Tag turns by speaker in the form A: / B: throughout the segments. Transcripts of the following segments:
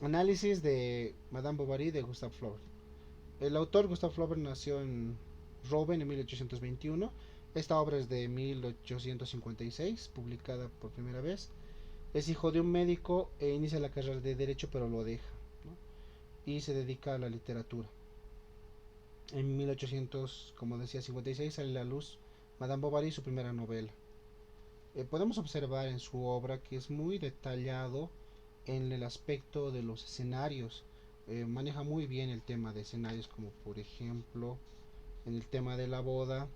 A: Análisis de Madame Bovary de Gustave Flaubert. El autor Gustave Flaubert nació en Rouen en 1821. Esta obra es de 1856, publicada por primera vez. Es hijo de un médico e inicia la carrera de Derecho, pero lo deja, ¿no? Y se dedica a la literatura. En 1800, como decía, 56 sale a la luz Madame Bovary, su primera novela. Podemos observar en su obra que es muy detallado en el aspecto de los escenarios. Maneja muy bien el tema de escenarios, como por ejemplo en el tema de la boda,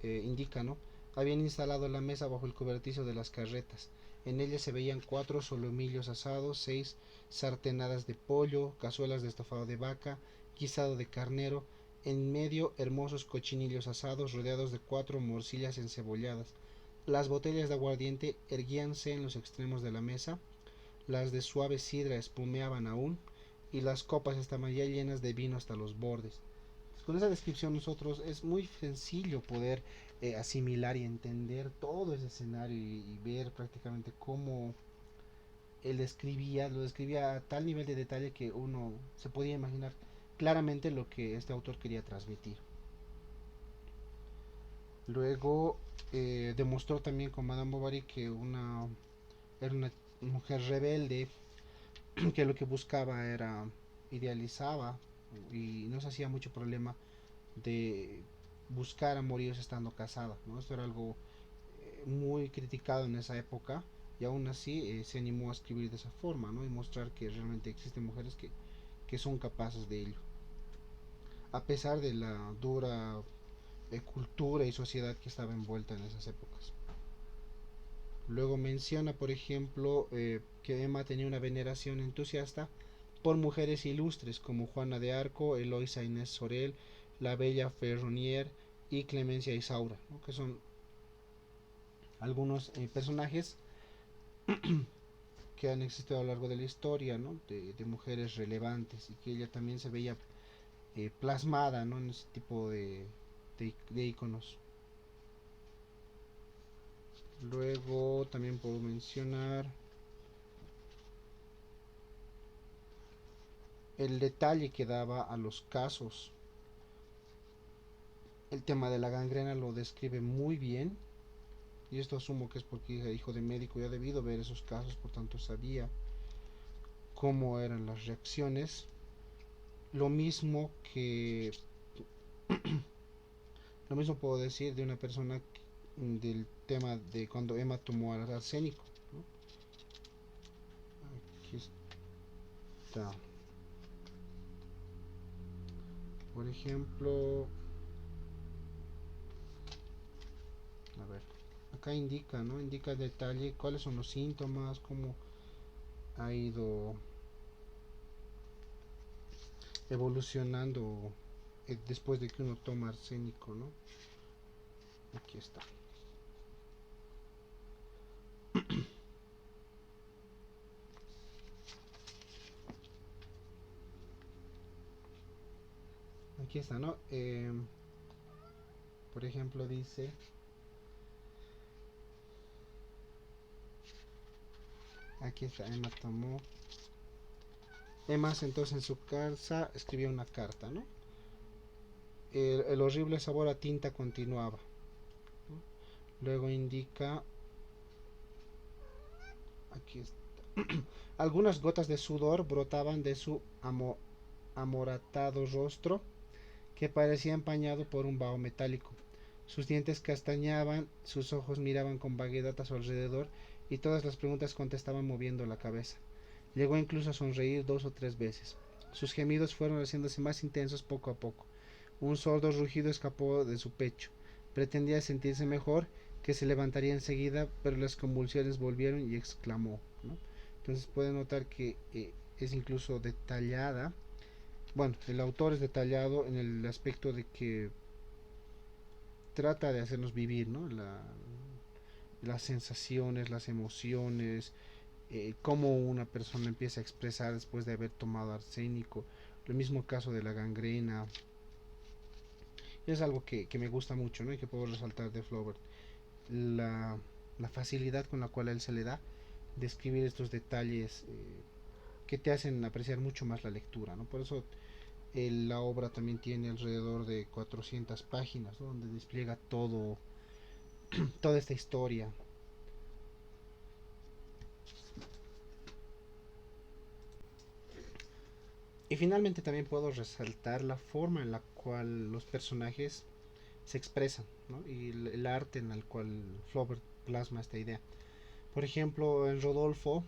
A: indica, ¿no? Habían instalado la mesa bajo el cobertizo de las carretas. En ella se veían 4 solomillos asados, 6 sartenadas de pollo, cazuelas de estofado de vaca, guisado de carnero, en medio hermosos cochinillos asados rodeados de 4 morcillas encebolladas. Las botellas de aguardiente erguíanse en los extremos de la mesa, las de suave sidra espumeaban aún, y las copas estaban ya llenas de vino hasta los bordes. Con esa descripción nosotros es muy sencillo poder asimilar y entender todo ese escenario y ver prácticamente cómo él escribía, lo describía a tal nivel de detalle que uno se podía imaginar claramente lo que este autor quería transmitir. Luego demostró también con Madame Bovary que era una mujer rebelde, que lo que buscaba era, idealizaba y no se hacía mucho problema de buscar amoríos estando casada, ¿no? Esto era algo muy criticado en esa época y aún así se animó a escribir de esa forma, ¿no? Y mostrar que realmente existen mujeres que son capaces de ello, a pesar de la dura cultura y sociedad que estaba envuelta en esas épocas. Luego menciona, por ejemplo, que Emma tenía una veneración entusiasta por mujeres ilustres como Juana de Arco, Eloisa Inés Sorel, la bella Ferronier y Clemencia Isaura, ¿no? Que son algunos personajes que han existido a lo largo de la historia, ¿no? De mujeres relevantes y que ella también se veía plasmada, ¿no? En ese tipo de iconos. Luego también puedo mencionar el detalle que daba a los casos. El tema de la gangrena lo describe muy bien, y esto asumo que es porque es hijo de médico y ha debido ver esos casos, por tanto sabía cómo eran las reacciones. Lo mismo que lo mismo puedo decir de una persona del tema de cuando Emma tomó al arsénico, ¿no? Aquí está. Por ejemplo, a ver, acá indica, ¿no? Indica el detalle, cuáles son los síntomas, cómo ha ido evolucionando después de que uno toma arsénico, ¿no? Aquí está. Aquí está, ¿no? Por ejemplo, dice, aquí está, Emma tomó. Emma entonces en su casa escribió una carta, ¿no? El horrible sabor a tinta continuaba, ¿no? Luego indica, aquí está, algunas gotas de sudor brotaban de su amoratado rostro que parecía empañado por un vaho metálico. Sus dientes castañaban, sus ojos miraban con vaguedad a su alrededor y todas las preguntas contestaban moviendo la cabeza. Llegó incluso a sonreír 2 o 3 veces. Sus gemidos fueron haciéndose más intensos poco a poco. Un sordo rugido escapó de su pecho. Pretendía sentirse mejor, que se levantaría enseguida, pero las convulsiones volvieron y exclamó, ¿no? Entonces puede notar que es incluso detallada. Bueno, el autor es detallado en el aspecto de que trata de hacernos vivir, ¿no? Las sensaciones, las emociones, cómo una persona empieza a expresar después de haber tomado arsénico. El mismo caso de la gangrena. Es algo que me gusta mucho, ¿no? Y que puedo resaltar de Flaubert. La facilidad con la cual a él se le da describir estos detalles que te hacen apreciar mucho más la lectura, ¿no? Por eso la obra también tiene alrededor de 400 páginas, ¿no? Donde despliega toda esta historia. Y finalmente también puedo resaltar la forma en la cual los personajes se expresan, ¿no? Y el arte en el cual Flaubert plasma esta idea. Por ejemplo, en Rodolfo,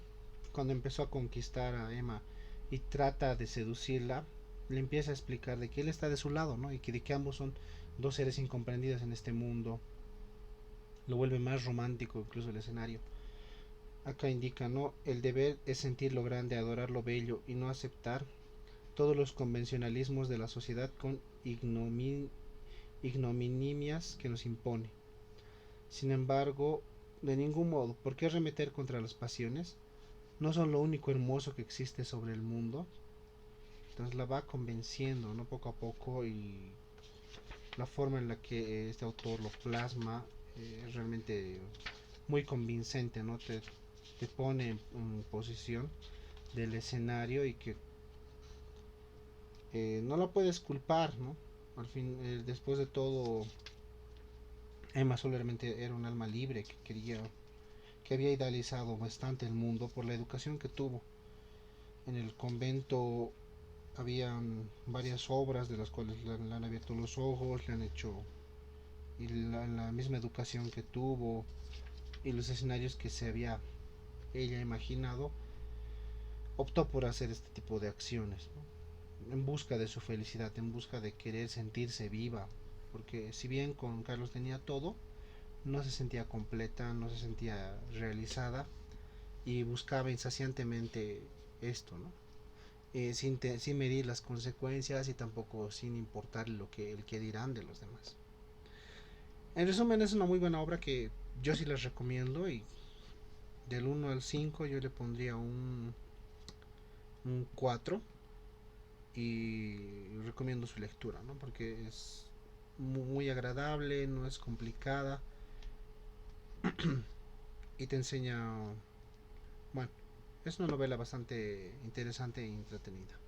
A: cuando empezó a conquistar a Emma y trata de seducirla, le empieza a explicar de que él está de su lado, ¿no? Y que de que ambos son dos seres incomprendidos en este mundo. Lo vuelve más romántico incluso el escenario. Acá indica, ¿no? El deber es sentir lo grande, adorar lo bello y no aceptar todos los convencionalismos de la sociedad con ignominias que nos impone. Sin embargo, de ningún modo, ¿por qué arremeter contra las pasiones? No son lo único hermoso que existe sobre el mundo. Entonces la va convenciendo, ¿no? Poco a poco, y la forma en la que este autor lo plasma es realmente muy convincente, ¿no? Te pone en posición del escenario y que no la puedes culpar, ¿no? Al fin, después de todo, Emma solamente era un alma libre que quería, que había idealizado bastante el mundo por la educación que tuvo. En el convento habían varias obras de las cuales le han abierto los ojos, le han hecho, y la misma educación que tuvo y los escenarios que se había ella imaginado, optó por hacer este tipo de acciones, ¿no? En busca de su felicidad, en busca de querer sentirse viva, porque si bien con Carlos tenía todo, no se sentía completa, no se sentía realizada y buscaba insaciantemente esto, ¿no? Sin medir las consecuencias y tampoco sin importar el que dirán de los demás. En resumen, es una muy buena obra que yo sí les recomiendo, y del 1 al 5 yo le pondría un 4, y recomiendo su lectura, ¿no? Porque es muy agradable, no es complicada y te enseña, bueno, es una novela bastante interesante e entretenida.